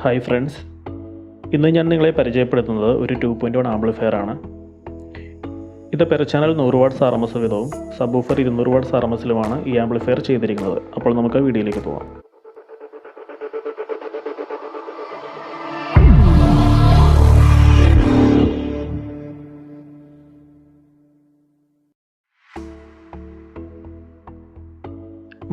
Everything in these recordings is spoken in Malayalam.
ഹായ് ഫ്രണ്ട്സ്, ഇന്ന് ഞാൻ നിങ്ങളെ പരിചയപ്പെടുത്തുന്നത് ഒരു 2.1 ആംപ്ലിഫയർ ആണ്. ഇത് പെർ ചാനൽ 100 വാട്ട്സ് RMS വിധവും സബ്വൂഫർ 200 വാട്ട്സ് RMSലുമാണ് ഈ ആംപ്ലിഫയർ ചെയ്തിരിക്കുന്നത്. അപ്പോൾ നമുക്ക് വീഡിയോയിലേക്ക് പോകാം.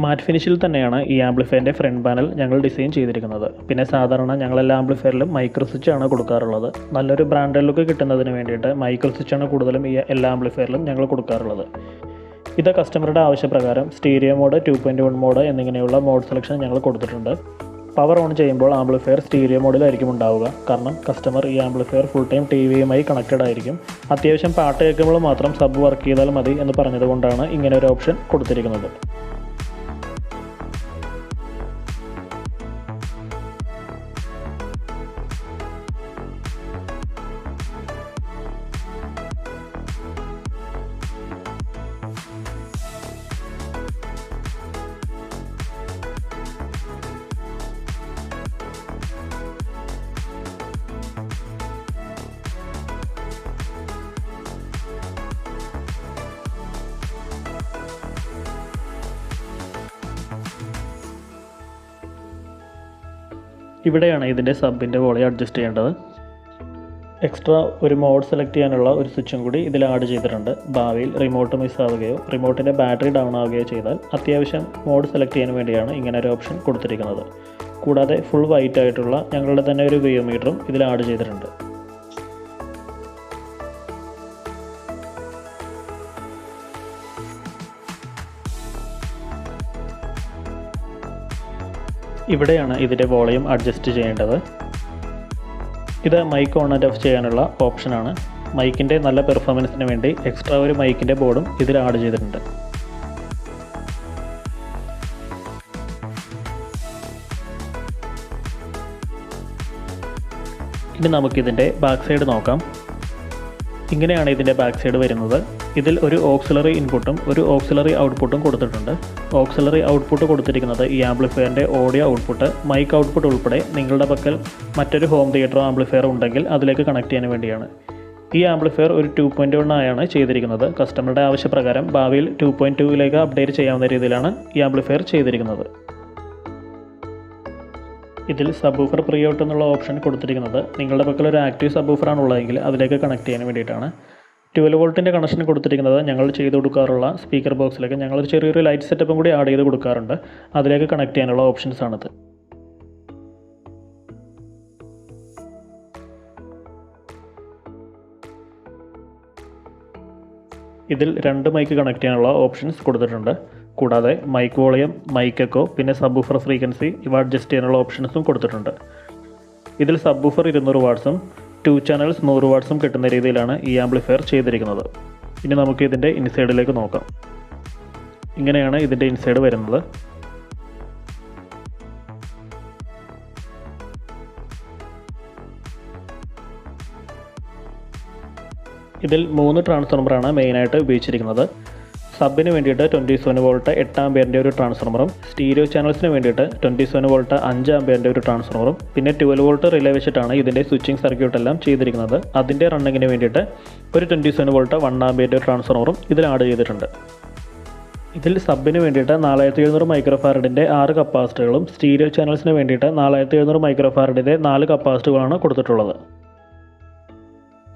മാറ്റ് ഫിനിഷിൽ തന്നെയാണ് ഈ ആംപ്ലിഫയറിൻ്റെ ഫ്രണ്ട് പാനൽ ഞങ്ങൾ ഡിസൈൻ ചെയ്തിരിക്കുന്നത്. പിന്നെ സാധാരണ ഞങ്ങളെല്ലാ ആംപ്ലിഫയറിലും മൈക്രോ സ്വിച്ചാണ് കൊടുക്കാറുള്ളത്. നല്ലൊരു ബ്രാൻഡഡ് ലുക്ക് കിട്ടുന്നതിന് വേണ്ടിയിട്ട് മൈക്രോ സ്വിച്ചാണ് കൂടുതലും ഈ എല്ലാ ആംപ്ലിഫയറിലും ഞങ്ങൾ കൊടുക്കാറുള്ളത്. ഇത് കസ്റ്റമറുടെ ആവശ്യപ്രകാരം സ്റ്റീരിയോ മോഡ്, 2.1 മോഡ് എന്നിങ്ങനെയുള്ള മോഡ് സെലക്ഷൻ ഞങ്ങൾ കൊടുത്തിട്ടുണ്ട്. പവർ ഓൺ ചെയ്യുമ്പോൾ ആംപ്ലിഫയർ സ്റ്റീരിയോ മോഡിലായിരിക്കും ഉണ്ടാവുക. കാരണം കസ്റ്റമർ ഈ ആംപ്ലിഫയർ ഫുൾ ടൈം ടിവിയുമായി കണക്റ്റഡ് ആയിരിക്കും. അത്യാവശ്യം പാട്ട് കേൾക്കുമ്പോൾ മാത്രം സബ് വർക്ക് ചെയ്താൽ മതി എന്ന് പറഞ്ഞതുകൊണ്ടാണ് ഇങ്ങനെ ഒരു ഓപ്ഷൻ കൊടുത്തിരിക്കുന്നത്. ഇവിടെയാണ് ഇതിൻ്റെ സബിൻ്റെ വോളിയം അഡ്ജസ്റ്റ് ചെയ്യേണ്ടത്. എക്സ്ട്രാ ഒരു മോഡ് സെലക്ട് ചെയ്യാനുള്ള ഒരു സ്വിച്ചും കൂടി ഇതിൽ ആഡ് ചെയ്തിട്ടുണ്ട്. ഭാവിയിൽ റിമോട്ട് മിസ് ആവുകയോ റിമോട്ടിൻ്റെ ബാറ്ററി ഡൗൺ ആവുകയോ ചെയ്താൽ അത്യാവശ്യം മോഡ് സെലക്ട് ചെയ്യാൻ വേണ്ടിയാണ് ഇങ്ങനെ ഒരു ഓപ്ഷൻ കൊടുത്തിരിക്കുന്നത്. കൂടാതെ ഫുൾ വൈറ്റ് ആയിട്ടുള്ള ഞങ്ങളുടെ തന്നെ ഒരു വിയോമീറ്ററും ഇതിൽ ആഡ് ചെയ്തിട്ടുണ്ട്. ഇവിടെയാണ് ഇതിൻ്റെ വോളിയം അഡ്ജസ്റ്റ് ചെയ്യേണ്ടത്. ഇത് മൈക്ക് ഓൺ ആൻഡ് ഓഫ് ചെയ്യാനുള്ള ഓപ്ഷനാണ്. മൈക്കിൻ്റെ നല്ല പെർഫോമൻസിന് വേണ്ടി എക്സ്ട്രാ ഒരു മൈക്കിൻ്റെ ബോർഡും ഇതിൽ ആഡ് ചെയ്തിട്ടുണ്ട്. ഇനി നമുക്കിതിൻ്റെ ബാക്ക് സൈഡ് നോക്കാം. ഇങ്ങനെയാണ് ഇതിൻ്റെ ബാക്ക് സൈഡ് വരുന്നത്. ഇതിൽ ഒരു ഓക്സിലറി ഇൻപുട്ടും ഒരു ഓക്സിലറി ഔട്ട്പുട്ടും കൊടുത്തിട്ടുണ്ട്. ഓക്സിലറി ഔട്ട്പുട്ട് കൊടുത്തിരിക്കുന്നത് ഈ ആംപ്ലിഫയറിൻ്റെ ഓഡിയോ ഔട്ട്പുട്ട്, മൈക്ക് ഔട്ട്പുട്ട് ഉൾപ്പെടെ നിങ്ങളുടെ പക്കൽ മറ്റൊരു ഹോം തിയേറ്റർ ആംപ്ലിഫയർ ഉണ്ടെങ്കിൽ അതിലേക്ക് കണക്ട് ചെയ്യാൻ വേണ്ടിയാണ്. ഈ ആംപ്ലിഫയർ ഒരു 2.1 ആയാണ് ചെയ്തിരിക്കുന്നത്. കസ്റ്റമറുടെ ആവശ്യപ്രകാരം ഭാവിയിൽ 2.2ലേക്ക് അപ്ഡേറ്റ് ചെയ്യാവുന്ന രീതിയിലാണ് ഈ ആംപ്ലിഫയർ ചെയ്തിരിക്കുന്നത്. ഇതിൽ സബ്വൂഫർ പ്രീ ഔട്ട് എന്നുള്ള ഓപ്ഷൻ കൊടുത്തിരിക്കുന്നത് നിങ്ങളുടെ പക്കൽ ഒരു ആക്റ്റീവ് സബ്വൂഫർ ആണുള്ളതെങ്കിൽ അതിലേക്ക് കണക്ട് ചെയ്യാൻ വേണ്ടിയിട്ടാണ്. 12 വോൾട്ടിൻ്റെ കണക്ഷൻ കൊടുത്തിരിക്കുന്നത് ഞങ്ങൾ ചെയ്ത് കൊടുക്കാറുള്ള സ്പീക്കർ ബോക്സിലേക്ക് ഞങ്ങളൊരു ചെറിയൊരു ലൈറ്റ് സെറ്റപ്പും കൂടി ആഡ് ചെയ്ത് കൊടുക്കാറുണ്ട്. അതിലേക്ക് കണക്ട് ചെയ്യാനുള്ള ഓപ്ഷൻസ് ആണിത്. ഇതിൽ 2 മൈക്ക് കണക്ട് ചെയ്യാനുള്ള ഓപ്ഷൻസ് കൊടുത്തിട്ടുണ്ട്. കൂടാതെ മൈക്ക് വോളിയം, മൈക്ക് എക്കോ, പിന്നെ സബ്വൂഫർ ഫ്രീക്വൻസി ഇവ അഡ്ജസ്റ്റ് ചെയ്യാനുള്ള ഓപ്ഷൻസും കൊടുത്തിട്ടുണ്ട്. ഇതിൽ സബ്വൂഫർ 200 വാട്ട്സും 2 ചാനൽസ് 100 വാട്ട്സും കിട്ടുന്ന രീതിയിലാണ് ഈ ആംപ്ലിഫയർ ചെയ്തിരിക്കുന്നത്. ഇനി നമുക്ക് ഇതിൻ്റെ ഇൻസൈഡിലേക്ക് നോക്കാം. ഇങ്ങനെയാണ് ഇതിൻ്റെ ഇൻസൈഡ് വരുന്നത്. ഇതിൽ 3 ട്രാൻസ്ഫോർമറാണ് മെയിനായിട്ട് ഉപയോഗിച്ചിരിക്കുന്നത്. സബിന് വേണ്ടിയിട്ട് 27 വോൾട്ട് 8 ആംപിയറിൻ്റെ ഒരു ട്രാൻസ്ഫോർമറും, സ്റ്റീരിയോ ചാനൽസിന് വേണ്ടിയിട്ട് 27 വോൾട്ട് 5 ആംപിയറിൻ്റെ ഒരു ട്രാൻസ്ഫോർമറും, പിന്നെ 12 വോൾട്ട് റിലേ വെച്ചിട്ടാണ് ഇതിൻ്റെ സ്വിച്ചിങ് സർക്യൂട്ട് എല്ലാം ചെയ്തിരിക്കുന്നത്. അതിൻ്റെ റണ്ണിങ്ങിന് വേണ്ടിയിട്ട് ഒരു 27 വോൾട്ട് 1 ആംപിയറിൻ്റെ ട്രാൻസ്ഫോർമറും ഇതിൽ ആഡ് ചെയ്തിട്ടുണ്ട്. ഇതിൽ സബിന് വേണ്ടിയിട്ട് 4700 മൈക്രോ ഫാരഡിൻ്റെ 6 കപ്പാസിറ്ററുകളും, സ്റ്റീരിയോ ചാനൽസിന് വേണ്ടിയിട്ട് 4700 മൈക്രോ ഫാരഡിൻ്റെ 4 കപ്പാസിറ്ററുകളാണ് കൊടുത്തിട്ടുള്ളത്.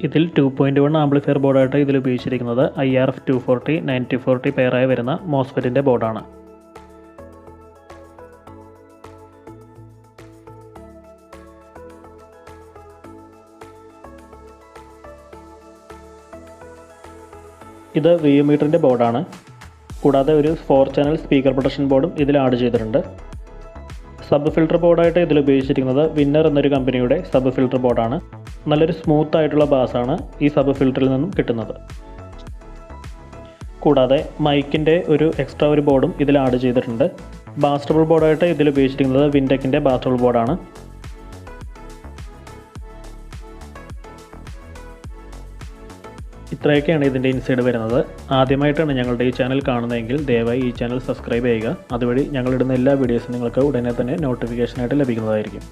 ഇതിൽ 2.1 ആംപ്ലിഫയർ ബോർഡായിട്ട് ഇതിൽ ഉപയോഗിച്ചിരിക്കുന്നത് IRF 240 9040 പെയറായി വരുന്ന മോസ്ഫെറ്റിൻ്റെ ബോർഡാണ്. ഇത് വിയോമീറ്ററിൻ്റെ ബോർഡാണ്. കൂടാതെ ഒരു 4 ചാനൽ സ്പീക്കർ പ്രൊട്ടക്ഷൻ ബോർഡും ഇതിൽ ആഡ് ചെയ്തിട്ടുണ്ട്. സബ് ഫിൽട്ടർ ബോർഡായിട്ട് ഇതിൽ ഉപയോഗിച്ചിരിക്കുന്നത് വിന്നർ എന്നൊരു കമ്പനിയുടെ സബ് ഫിൽട്ടർ ബോർഡാണ്. നല്ലൊരു സ്മൂത്ത് ആയിട്ടുള്ള ബാസാണ് ഈ സബ് ഫിൽട്ടറിൽ നിന്നും കിട്ടുന്നത്. കൂടാതെ മൈക്കിൻ്റെ ഒരു എക്സ്ട്രാ ഒരു ബോർഡും ഇതിൽ ആഡ് ചെയ്തിട്ടുണ്ട്. ബാസ് ട്രബിൾ ബോർഡായിട്ട് ഇതിൽ ഉപയോഗിച്ചിരിക്കുന്നത് വിൻടെക്കിൻ്റെ ബാസ് ട്രബിൾ ബോർഡാണ്. ഇത്രയൊക്കെയാണ് ഇതിൻ്റെ ഇൻസൈഡ് വരുന്നത്. ആദ്യമായിട്ടാണ് ഞങ്ങളുടെ ഈ ചാനൽ കാണുന്നതെങ്കിൽ ദയവായി ഈ ചാനൽ സബ്സ്ക്രൈബ് ചെയ്യുക. അതുവഴി ഞങ്ങളിടുന്ന എല്ലാ വീഡിയോസും നിങ്ങൾക്ക് ഉടനെ തന്നെ നോട്ടിഫിക്കേഷനായിട്ട് ലഭിക്കുന്നതായിരിക്കും.